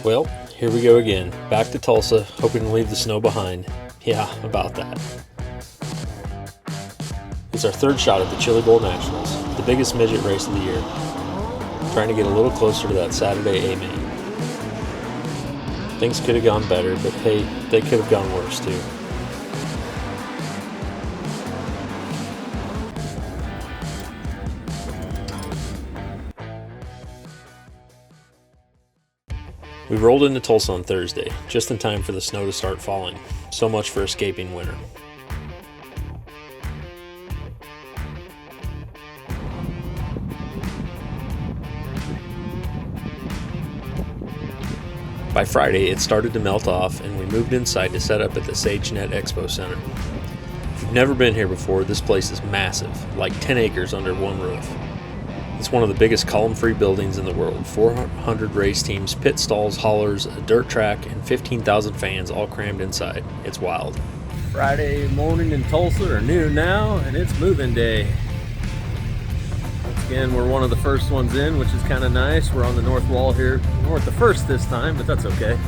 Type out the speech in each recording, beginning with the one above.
Well, here we go again. Back to Tulsa, hoping to leave the snow behind. Yeah, about that. It's our third shot at the Chili Bowl Nationals, the biggest midget race of the year. Trying to get a little closer to that Saturday A-main. Things could have gone better, but hey, they could have gone worse too. We rolled into Tulsa on Thursday, just in time for the snow to start falling. So much for escaping winter. By Friday, it started to melt off, and we moved inside to set up at the SageNet Expo Center. If you've never been here before, this place is massive, like 10 acres under one roof. It's one of the biggest column-free buildings in the world. 400 race teams, pit stalls, haulers, a dirt track, and 15,000 fans all crammed inside. It's wild. Friday morning in Tulsa, or noon now, and it's moving day. Once again, we're one of the first ones in, which is kind of nice. We're on the north wall here. We weren't the first this time, but that's okay.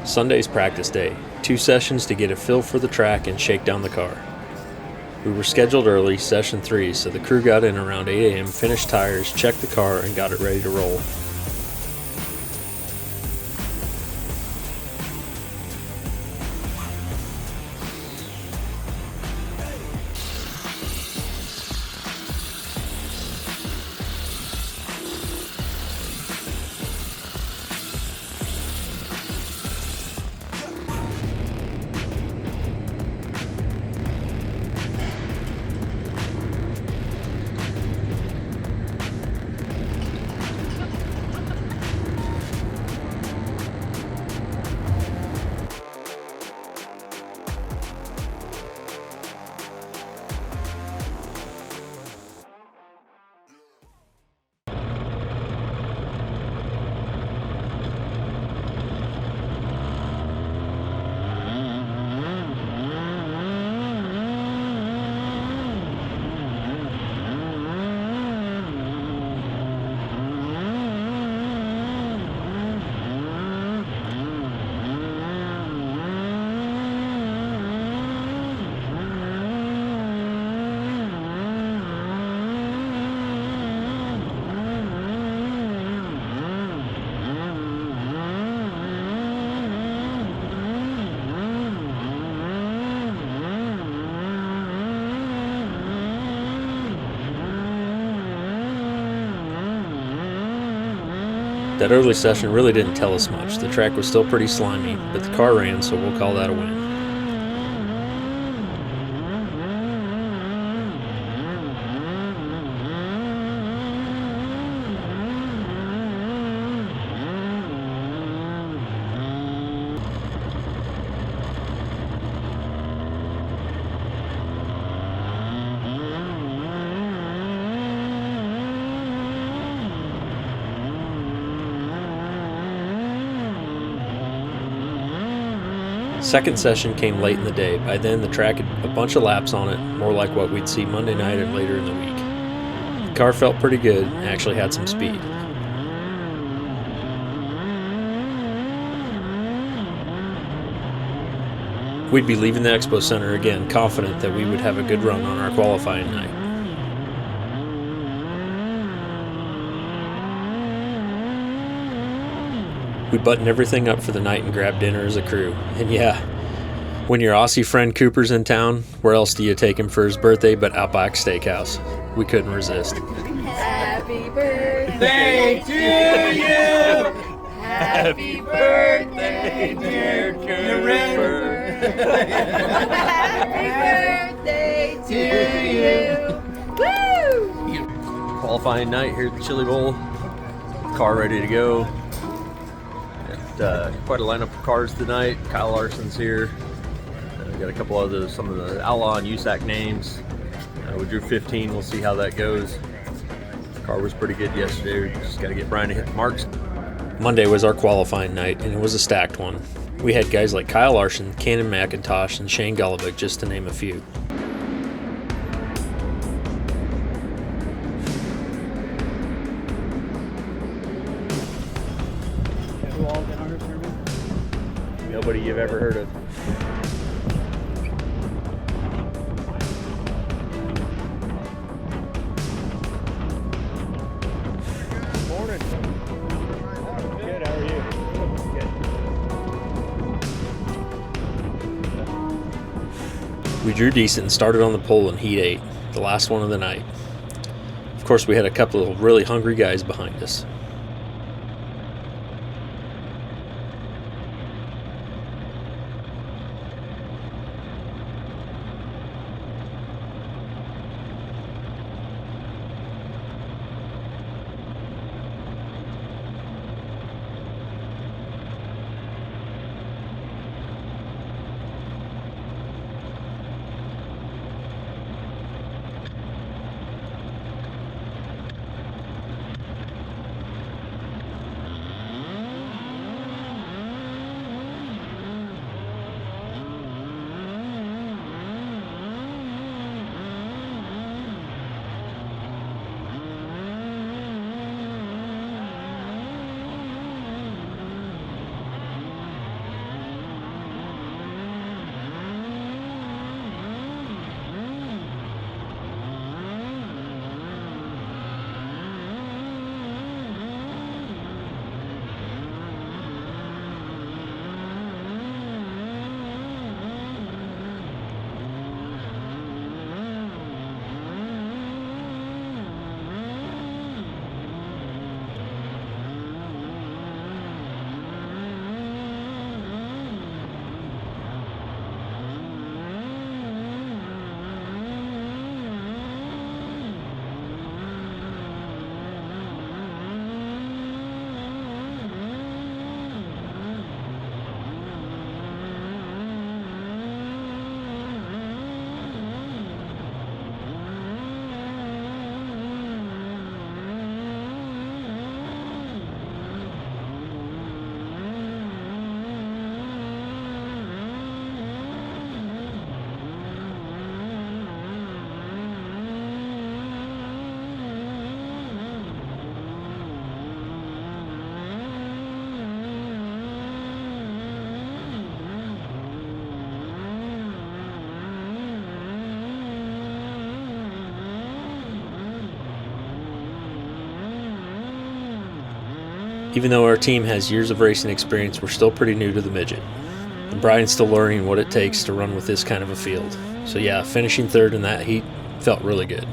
Sunday's practice day. 2 sessions to get a feel for the track and shake down the car. We were scheduled early, session 3, so the crew got in around 8 a.m., finished tires, checked the car, and got it ready to roll. That early session really didn't tell us much. The track was still pretty slimy, but the car ran, so we'll call that a win. Second session came late in the day. By then, the track had a bunch of laps on it, more like what we'd see Monday night and later in the week. The car felt pretty good and actually had some speed. We'd be leaving the Expo Center again, confident that we would have a good run on our qualifying night. We buttoned everything up for the night and grabbed dinner as a crew. And yeah, when your Aussie friend Cooper's in town, where else do you take him for his birthday but Outback Steakhouse? We couldn't resist. Happy birthday to you! Happy birthday, dear Cooper! Happy birthday to you! Woo! Qualifying night here at the Chili Bowl. Car ready to go. Quite a lineup of cars tonight. Kyle Larson's here. Got a couple of some of the Outlaw and USAC names. We drew 15. We'll see how that goes. The car was pretty good yesterday. We just got to get Brian to hit the marks. Monday was our qualifying night, and it was a stacked one. We had guys like Kyle Larson, Cannon McIntosh, and Shane Golovic, just to name a few. Nobody you've ever heard of. Morning. Good, how are you? We drew decent and started on the pole in Heat 8, the last one of the night. Of course, we had a couple of really hungry guys behind us. Even though our team has years of racing experience, we're still pretty new to the midget. And Brian's still learning what it takes to run with this kind of a field. So yeah, finishing third in that heat felt really good.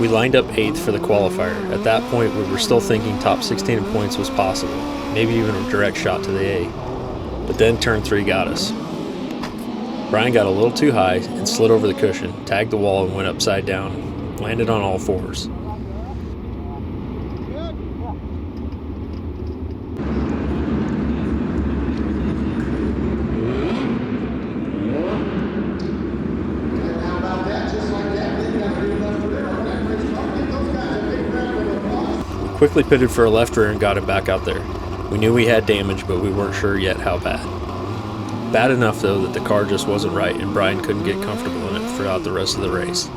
We lined up 8th for the qualifier. At that point, we were still thinking top 16 in points was possible, maybe even a direct shot to the A. But then turn 3 got us. Brian got a little too high and slid over the cushion, tagged the wall and went upside down, landed on all fours. Quickly pitted for a left rear and got it back out there. We knew we had damage, but we weren't sure yet how bad. Bad enough though that the car just wasn't right and Brian couldn't get comfortable in it throughout the rest of the race.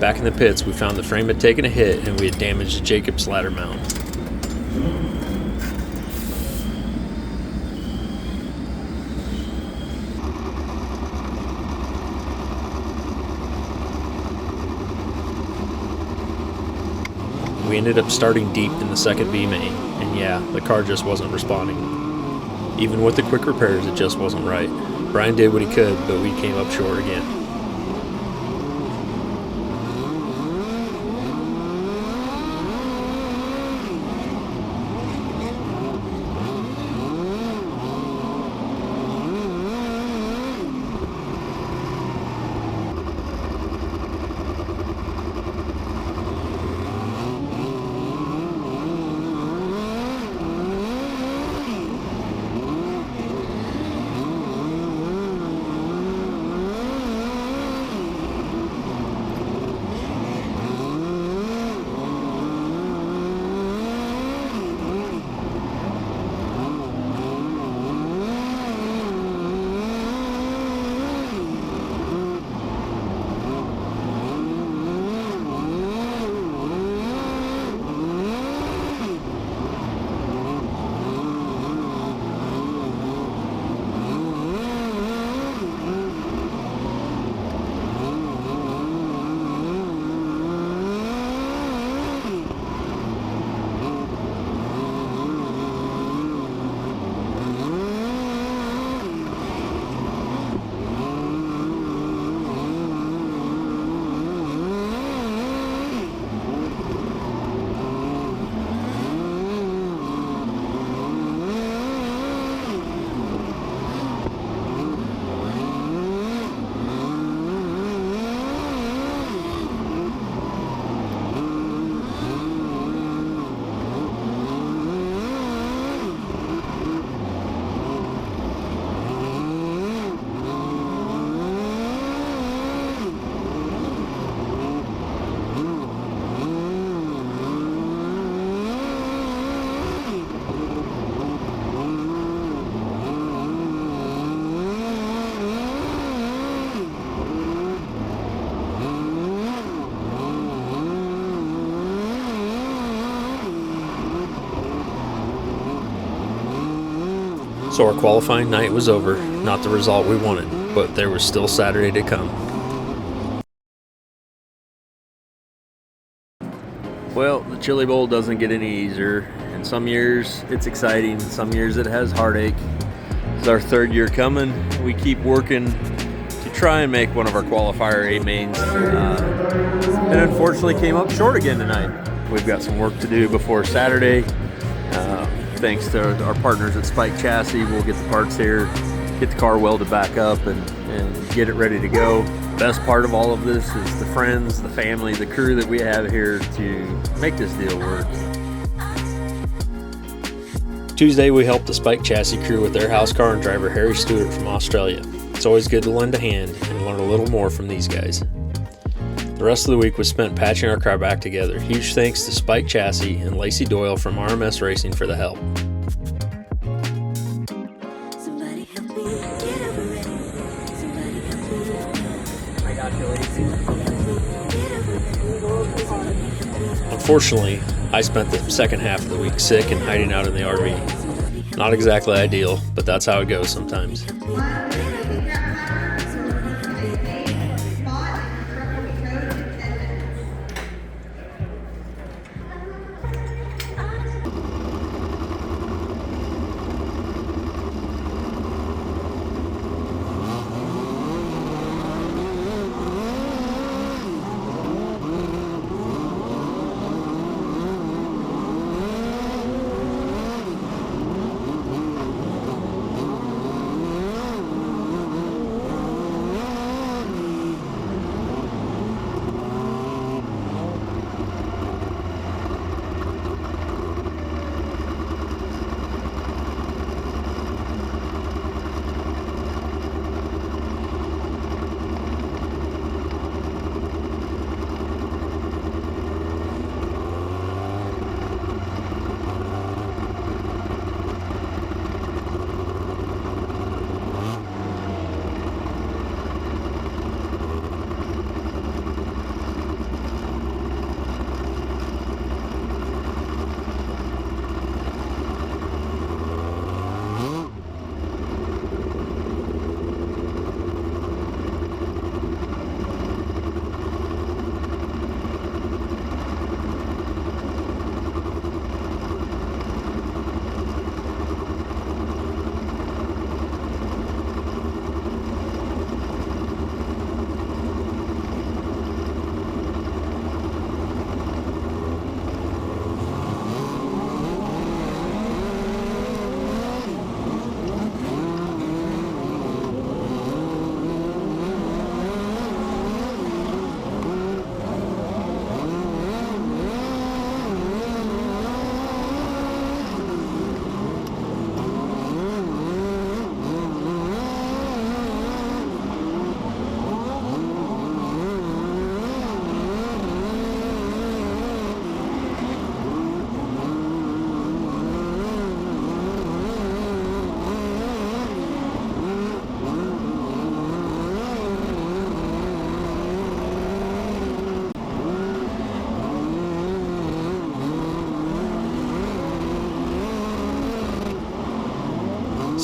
Back in the pits, we found the frame had taken a hit and we had damaged Jacob's ladder mount. We ended up starting deep in the second V main, and yeah, the car just wasn't responding. Even with the quick repairs, it just wasn't right. Brian did what he could, but we came up short again. So our qualifying night was over, not the result we wanted, but there was still Saturday to come. Well, the Chili Bowl doesn't get any easier. In some years it's exciting, some years it has heartache. It's our third year coming. We keep working to try and make one of our qualifier A mains, and unfortunately came up short again tonight. We've got some work to do before Saturday. Thanks to our partners at Spike Chassis, we'll get the parts here, get the car welded back up, and get it ready to go. Best part of all of this is the friends, the family, the crew that we have here to make this deal work. Tuesday, we helped the Spike Chassis crew with their house car and driver Harry Stewart from Australia. It's always good to lend a hand and learn a little more from these guys. The rest of the week was spent patching our car back together. Huge thanks to Spike Chassis and Lacey Doyle from RMS Racing for the help. Unfortunately, I spent the second half of the week sick and hiding out in the RV. Not exactly ideal, but that's how it goes sometimes.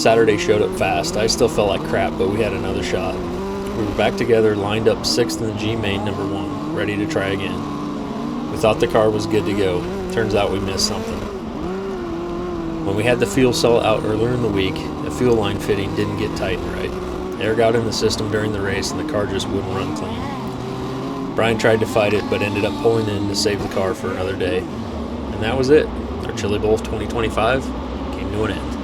Saturday showed up fast. I still felt like crap, but we had another shot. We were back together, lined up 6th in the G main number 1, ready to try again. We thought the car was good to go. Turns out we missed something. When we had the fuel cell out earlier in the week, a fuel line fitting didn't get tightened right. Air got in the system during the race and the car just wouldn't run clean. Brian tried to fight it, but ended up pulling in to save the car for another day. And that was it. Our Chili Bowl 2025 came to an end.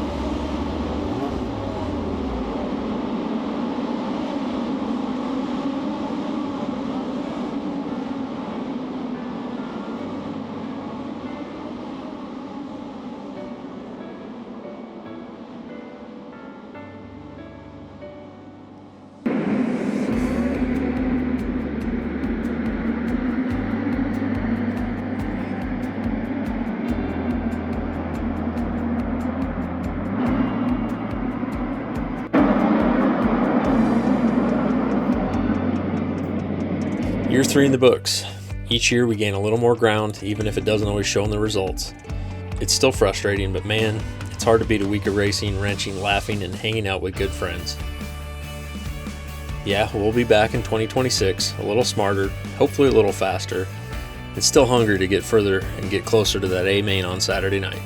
Year 3 in the books. Each year we gain a little more ground, even if it doesn't always show in the results. It's still frustrating, but man, it's hard to beat a week of racing, wrenching, laughing, and hanging out with good friends. Yeah, we'll be back in 2026, a little smarter, hopefully a little faster, and still hungry to get further and get closer to that A main on Saturday night.